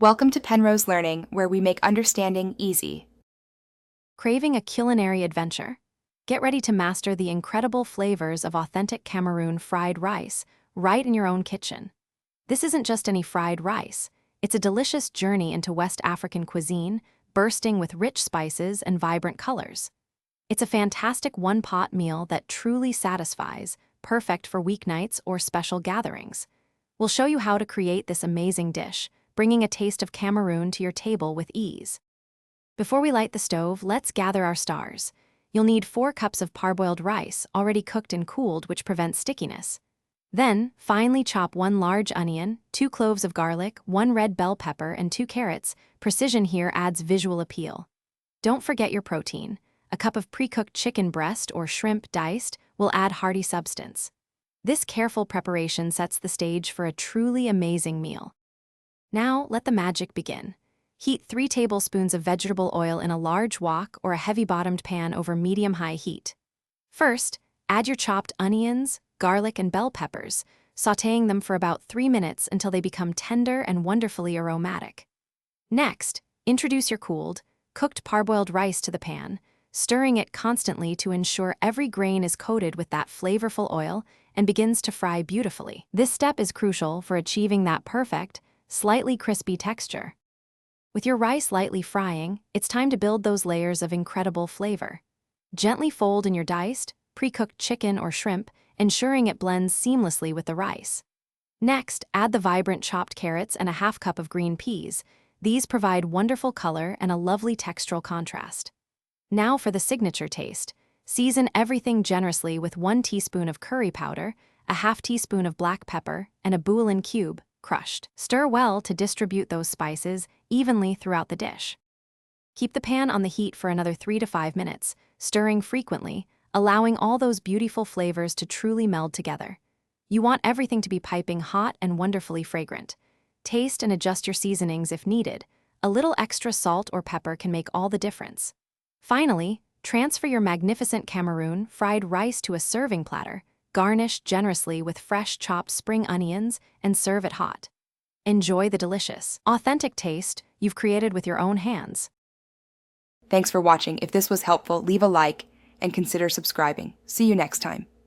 Welcome to Penrose Learning, where we make understanding easy. Craving a culinary adventure? Get ready to master the incredible flavors of authentic Cameroon fried rice right in your own kitchen. This isn't just any fried rice. It's a delicious journey into West African cuisine, bursting with rich spices and vibrant colors. It's a fantastic one-pot meal that truly satisfies, perfect for weeknights or special gatherings. We'll show you how to create this amazing dish, bringing a taste of Cameroon to your table with ease. Before we light the stove, let's gather our stars. You'll need 4 cups of parboiled rice, already cooked and cooled, which prevents stickiness. Then, finely chop 1 large onion, 2 cloves of garlic, 1 red bell pepper, and 2 carrots. Precision here adds visual appeal. Don't forget your protein. A cup of pre-cooked chicken breast or shrimp diced will add hearty substance. This careful preparation sets the stage for a truly amazing meal. Now, let the magic begin. Heat 3 tablespoons of vegetable oil in a large wok or a heavy-bottomed pan over medium-high heat. First, add your chopped onions, garlic, and bell peppers, sautéing them for about 3 minutes until they become tender and wonderfully aromatic. Next, introduce your cooled, cooked parboiled rice to the pan, stirring it constantly to ensure every grain is coated with that flavorful oil and begins to fry beautifully. This step is crucial for achieving that perfect, slightly crispy texture. With your rice lightly frying, it's time to build those layers of incredible flavor. Gently fold in your diced, pre-cooked chicken or shrimp, ensuring it blends seamlessly with the rice. Next, add the vibrant chopped carrots and a half cup of green peas. These provide wonderful color and a lovely textural contrast. Now for the signature taste. Season everything generously with 1 teaspoon of curry powder, a half teaspoon of black pepper, and a bouillon cube, crushed. Stir well to distribute those spices evenly throughout the dish. Keep the pan on the heat for another 3 to 5 minutes, stirring frequently, allowing all those beautiful flavors to truly meld together. You want everything to be piping hot and wonderfully fragrant. Taste and adjust your seasonings if needed. A little extra salt or pepper can make all the difference. Finally, transfer your magnificent Cameroon fried rice to a serving platter, garnish generously with fresh chopped spring onions, and serve it hot. Enjoy the delicious, authentic taste you've created with your own hands. Thanks for watching. If this was helpful, leave a like and consider subscribing. See you next time.